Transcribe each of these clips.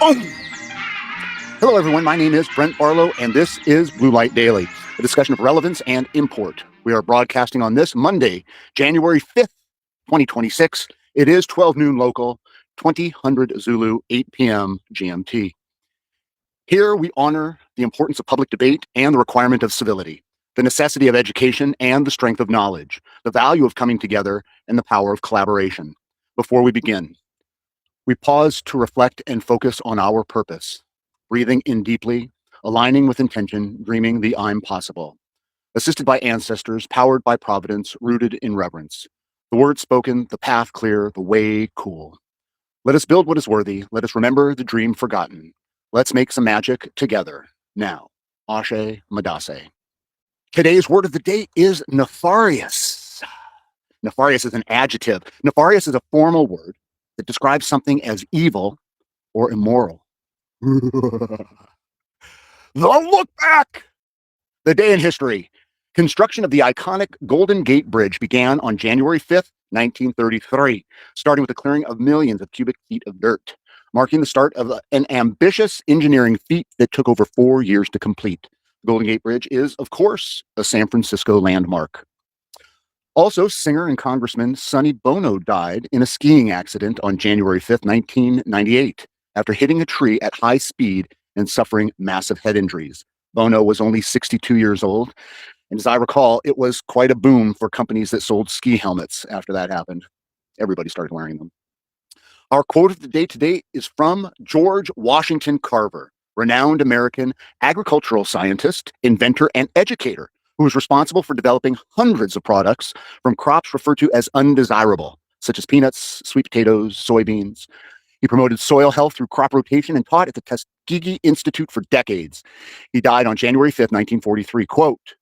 Boom! Hello, everyone. My name is Brent Barlow, and this is Blue Light Daily, a discussion of relevance and import. We are broadcasting on this Monday, January 5th, 2026. It is 12 noon local, 2000 Zulu, 8 p.m. GMT. Here we honor the importance of public debate and the requirement of civility, the necessity of education and the strength of knowledge, the value of coming together and the power of collaboration. Before we begin, we pause to reflect and focus on our purpose, breathing in deeply, aligning with intention, dreaming the I'm possible. Assisted by ancestors, powered by providence, rooted in reverence. The word spoken, the path clear, the way cool. Let us build what is worthy. Let us remember the dream forgotten. Let's make some magic together. Now, Ashe Madase. Today's word of the day is nefarious. Nefarious is an adjective. Nefarious is a formal word that describes something as evil or immoral. The look back! The day in history. Construction of the iconic Golden Gate Bridge began on January 5th, 1933, starting with the clearing of millions of cubic feet of dirt, marking the start of an ambitious engineering feat that took over 4 years to complete. The Golden Gate Bridge is, of course, a San Francisco landmark. Also, singer and Congressman Sonny Bono died in a skiing accident on January 5th, 1998, after hitting a tree at high speed and suffering massive head injuries. Bono was only 62 years old, and as I recall, it was quite a boom for companies that sold ski helmets after that happened. Everybody started wearing them. Our quote of the day today is from George Washington Carver, renowned American agricultural scientist, inventor, and educator, who was responsible for developing hundreds of products from crops referred to as undesirable, such as peanuts, sweet potatoes, soybeans. He promoted soil health through crop rotation and taught at the Tuskegee Institute for decades. He died on January 5th, 1943. Quote,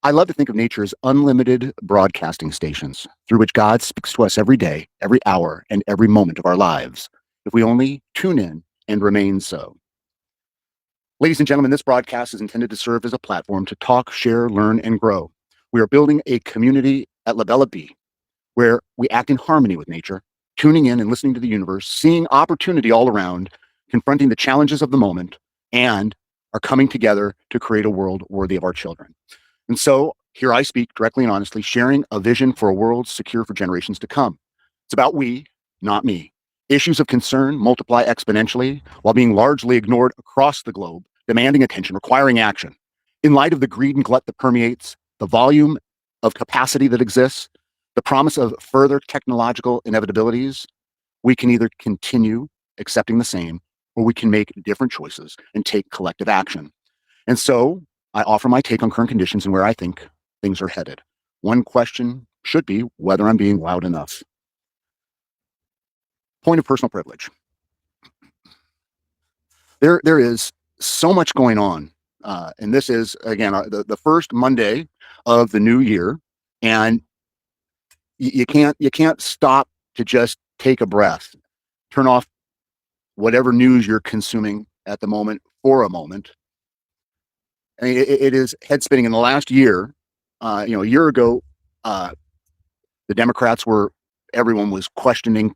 I love to think of nature as unlimited broadcasting stations through which God speaks to us every day, every hour, and every moment of our lives, if we only tune in and remain so. Ladies and gentlemen, this broadcast is intended to serve as a platform to talk, share, learn, and grow. We are building a community at La Bella Bee, where we act in harmony with nature, tuning in and listening to the universe, seeing opportunity all around, confronting the challenges of the moment, and are coming together to create a world worthy of our children. And so here I speak directly and honestly, sharing a vision for a world secure for generations to come. It's about we, not me. Issues of concern multiply exponentially while being largely ignored across the globe, demanding attention, requiring action. In light of the greed and glut that permeates, the volume of capacity that exists, the promise of further technological inevitabilities, we can either continue accepting the same or we can make different choices and take collective action. And so I offer my take on current conditions and where I think things are headed. One question should be whether I'm being loud enough. Point of personal privilege. There is so much going on. And this is, again, the first Monday of the new year. And you can't stop to just take a breath, turn off whatever news you're consuming at the moment for a moment. I mean, it is head spinning. In the last year, a year ago, the Democrats everyone was questioning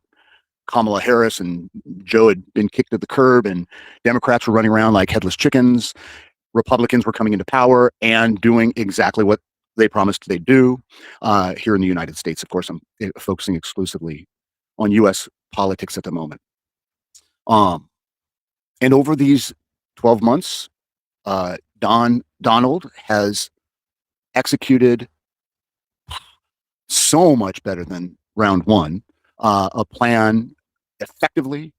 Kamala Harris, and Joe had been kicked to the curb, and Democrats were running around like headless chickens. Republicans were coming into power and doing exactly what they promised they'd do. Here in the United States, of course, I'm focusing exclusively on U.S. politics at the moment. And over these 12 months, Donald has executed so much better than round one, a plan effectively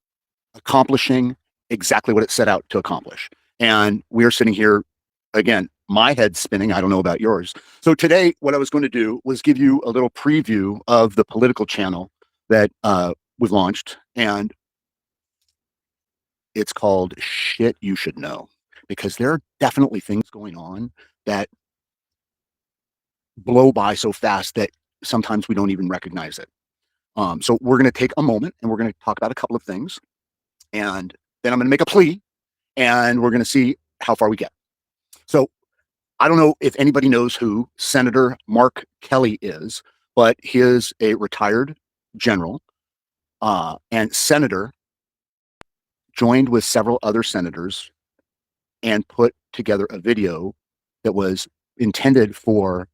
accomplishing exactly what it set out to accomplish. And we're sitting here, again, my head's spinning. I don't know about yours. So today, what I was going to do was give you a little preview of the political channel that we've launched. And it's called Shit You Should Know, because there are definitely things going on that blow by so fast that sometimes we don't even recognize it. So we're going to take a moment and we're going to talk about a couple of things. And then I'm going to make a plea and we're going to see how far we get. So I don't know if anybody knows who Senator Mark Kelly is, but he is a retired general and senator joined with several other senators and put together a video that was intended for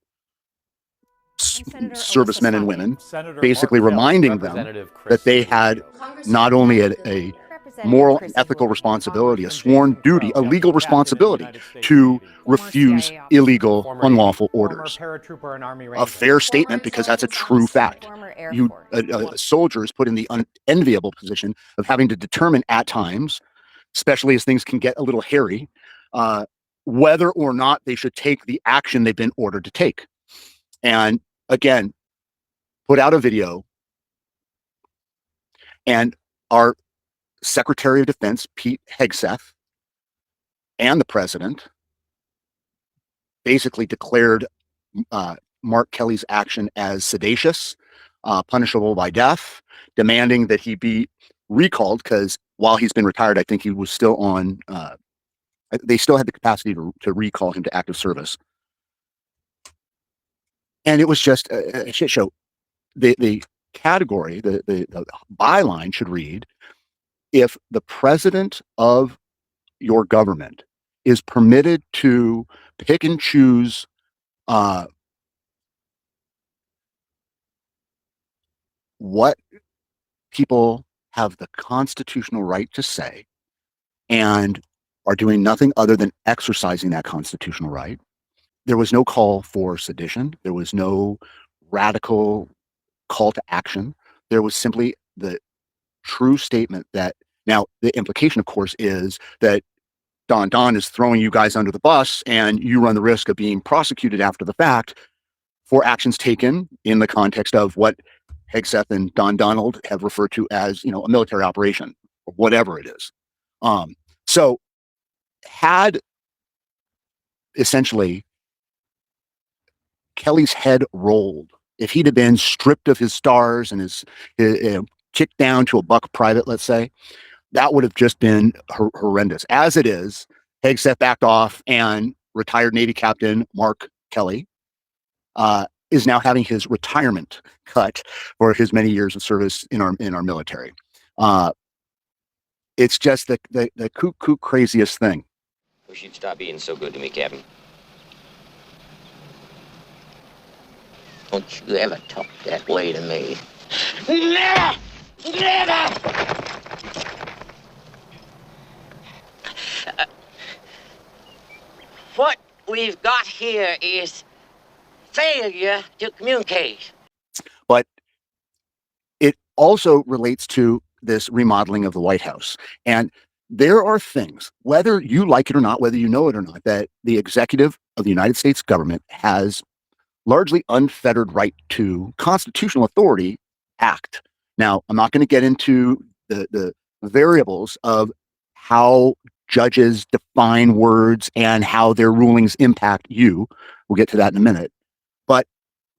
servicemen and women, basically reminding them that they had not only a moral and ethical responsibility, a sworn duty, a legal responsibility to refuse illegal, unlawful orders. A fair statement, because that's a true fact. A soldier is put in the unenviable position of having to determine at times, especially as things can get a little hairy, whether or not they should take the action they've been ordered to take. And again, put out a video, and our Secretary of Defense, Pete Hegseth, and the president basically declared Mark Kelly's action as seditious, punishable by death, demanding that he be recalled, because while he's been retired, I think he was still on, they still had the capacity to recall him to active service. And it was just a shit show. The category, the byline should read, if the president of your government is permitted to pick and choose what people have the constitutional right to say and are doing nothing other than exercising that constitutional right. There was no call for sedition. There was no radical call to action. There was simply the true statement that, now the implication, of course, is that Don is throwing you guys under the bus, and you run the risk of being prosecuted after the fact for actions taken in the context of what Hegseth and Don Donald have referred to as, a military operation, or whatever it is. So had essentially Kelly's head rolled, if he'd have been stripped of his stars and his kicked down to a buck private, let's say, that would have just been horrendous. As it is, Hegseth backed off, and retired Navy Captain Mark Kelly is now having his retirement cut for his many years of service in our military. It's just the kook craziest thing. Wish you'd stop being so good to me, Captain. Don't you ever talk that way to me. Never! Never! What we've got here is failure to communicate. But it also relates to this remodeling of the White House. And there are things, whether you like it or not, whether you know it or not, that the executive of the United States government has largely unfettered right to constitutional authority act. Now, I'm not going to get into the variables of how judges define words and how their rulings impact you. We'll get to that in a minute. But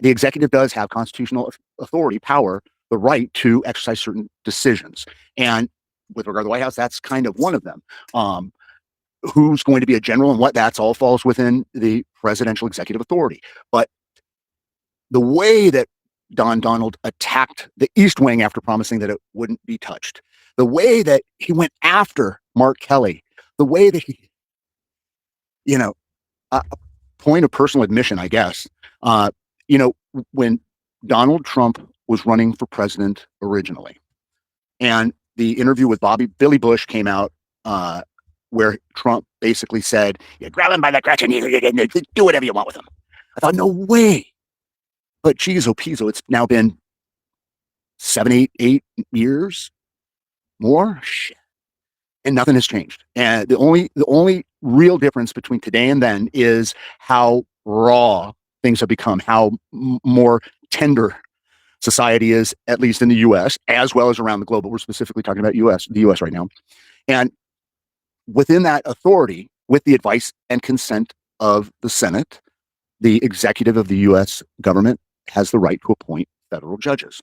the executive does have constitutional authority, power, the right to exercise certain decisions. And with regard to the White House, that's kind of one of them. Who's going to be a general and what, that's all falls within the presidential executive authority. But the way that Don Donald attacked the East Wing after promising that it wouldn't be touched, the way that he went after Mark Kelly, the way that he, a point of personal admission, I guess, when Donald Trump was running for president originally, and the interview with Billy Bush came out, where Trump basically said, "You grab him by the crotch and you do whatever you want with him." I thought, no way. But geez, oh Pizzo, it's now been 7, 8 years more, shit, and nothing has changed. And the only real difference between today and then is how raw things have become, how more tender society is, at least in the U.S. as well as around the globe. But we're specifically talking about the U.S. right now. And within that authority, with the advice and consent of the Senate, the executive of the U.S. government has the right to appoint federal judges.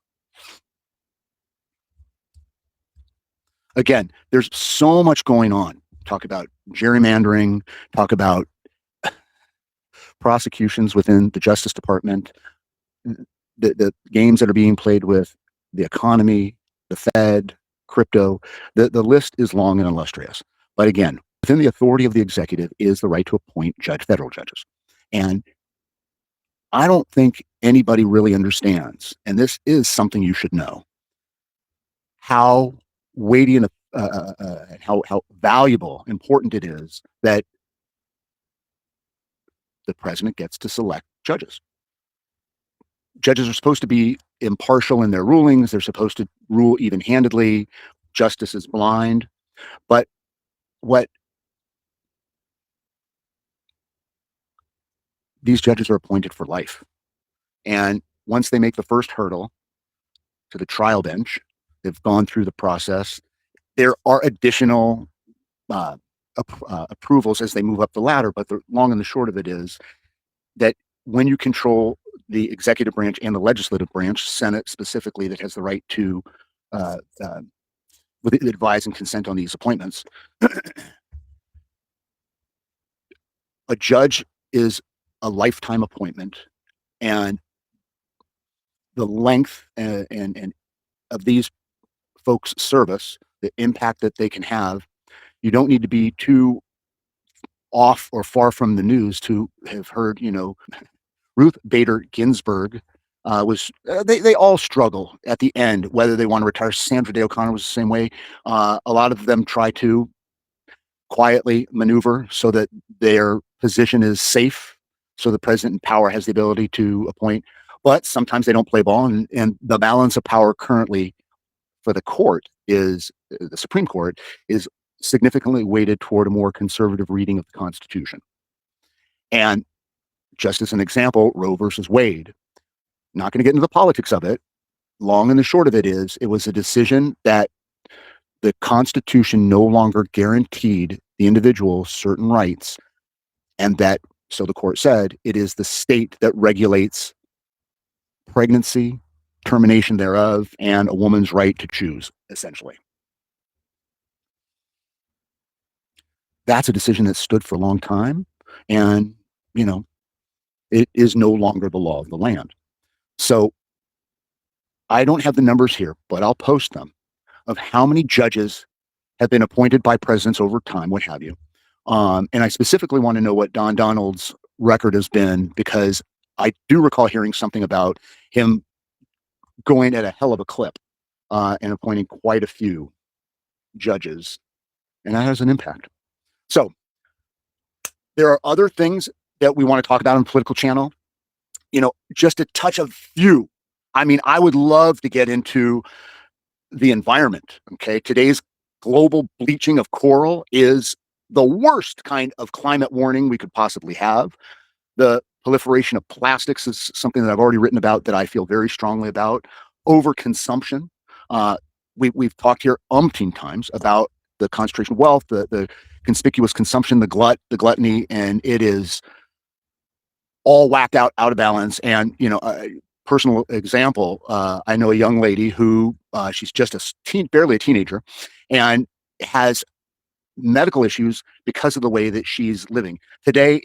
Again, there's so much going on. Talk about gerrymandering, talk about prosecutions within the Justice Department, the games that are being played with the economy, the Fed, crypto. The list is long and illustrious. But again, within the authority of the executive is the right to appoint federal judges. And I don't think anybody really understands, and this is something you should know, how weighty and how valuable, important it is that the president gets to select judges. Judges are supposed to be impartial in their rulings. They're supposed to rule even-handedly. Justice is blind. But what these judges are appointed for life. And once they make the first hurdle to the trial bench, they've gone through the process. There are additional approvals as they move up the ladder, but the long and the short of it is that when you control the executive branch and the legislative branch, Senate specifically, that has the right to advise and consent on these appointments, a judge is a lifetime appointment, and the length and of these folks' service, the impact that they can have, you don't need to be too off or far from the news to have heard, Ruth Bader Ginsburg they all struggle at the end, whether they want to retire. Sandra Day O'Connor was the same way. A lot of them try to quietly maneuver so that their position is safe, so the president in power has the ability to appoint, but sometimes they don't play ball, and the balance of power currently for the court is, the Supreme Court is significantly weighted toward a more conservative reading of the Constitution. And just as an example, Roe versus Wade, not going to get into the politics of it. Long and the short of it is, it was a decision that the Constitution no longer guaranteed the individual certain rights, and that, so the court said, it is the state that regulates pregnancy, termination thereof, and a woman's right to choose, essentially. That's a decision that stood for a long time, and, it is no longer the law of the land. So I don't have the numbers here, but I'll post them, of how many judges have been appointed by presidents over time, what have you. And I specifically want to know what Don Donald's record has been, because I do recall hearing something about him going at a hell of a clip and appointing quite a few judges, and that has an impact. So there are other things that we want to talk about on the political channel, just to touch a few. I mean, I would love to get into the environment. Okay. Today's global bleaching of coral is the worst kind of climate warning we could possibly have. The proliferation of plastics is something that I've already written about, that I feel very strongly about. Overconsumption. We've talked here umpteen times about the concentration of wealth, the conspicuous consumption, the gluttony, and it is all whacked out of balance. And, a personal example, I know a young lady who, she's just barely a teenager, and has medical issues because of the way that she's living. Today,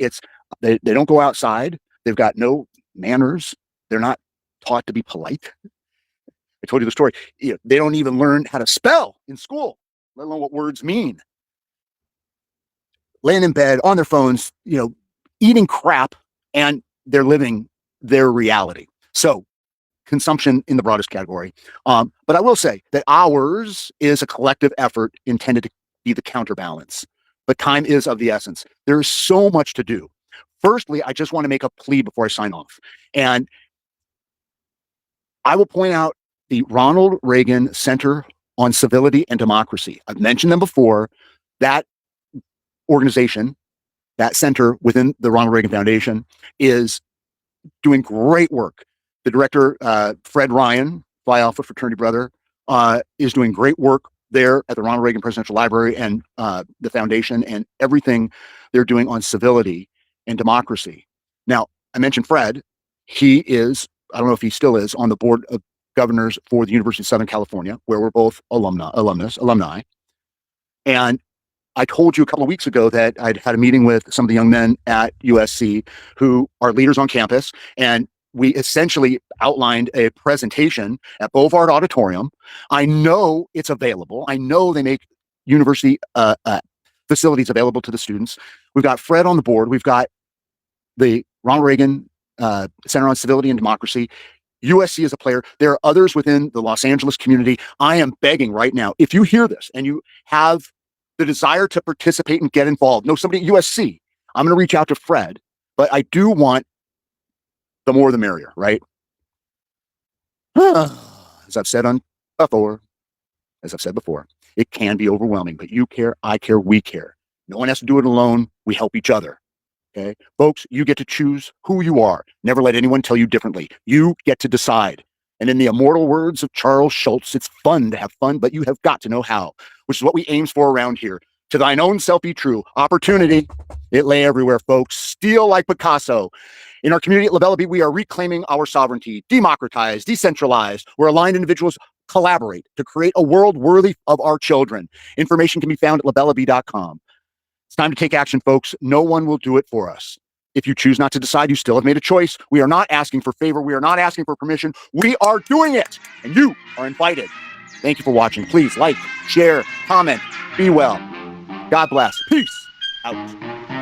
they don't go outside. They've got no manners. They're not taught to be polite. I told you the story. They don't even learn how to spell in school, let alone what words mean. Laying in bed on their phones, eating crap, and they're living their reality. So consumption in the broadest category. But I will say that ours is a collective effort intended to be the counterbalance. But time is of the essence. There is so much to do. Firstly, I just want to make a plea before I sign off. And I will point out the Ronald Reagan Center on Civility and Democracy. I've mentioned them before. That organization, that center within the Ronald Reagan Foundation, is doing great work. The director, Fred Ryan, Phi Alpha fraternity brother, is doing great work there at the Ronald Reagan Presidential Library and the foundation, and everything they're doing on civility and democracy. Now, I mentioned Fred. He is, I don't know if he still is, on the board of governors for the University of Southern California, where we're both alumni. And I told you a couple of weeks ago that I'd had a meeting with some of the young men at USC who are leaders on campus, and we essentially outlined a presentation at Bovard Auditorium. I know it's available. I know they make university facilities available to the students. We've got Fred on the board. We've got the Ronald Reagan Center on Civility and Democracy. USC is a player. There are others within the Los Angeles community. I am begging right now, if you hear this and you have the desire to participate and get involved, know somebody at USC, I'm going to reach out to Fred, but I do want the more the merrier, right? As I've said before, it can be overwhelming, but you care, I care, we care. No one has to do it alone. We help each other. Okay, folks, you get to choose who you are. Never let anyone tell you differently. You get to decide. And in the immortal words of Charles Schultz, it's fun to have fun, but you have got to know how, which is what we aim for around here. To thine own self be true. Opportunity, it lay everywhere, folks. Steal like Picasso. In our community at LaBella we are reclaiming our sovereignty, democratized, decentralized, where aligned individuals collaborate to create a world worthy of our children. Information can be found at labellab.com. It's time to take action, folks. No one will do it for us. If you choose not to decide, you still have made a choice. We are not asking for favor. We are not asking for permission. We are doing it, and you are invited. Thank you for watching. Please like, share, comment, be well. God bless. Peace out.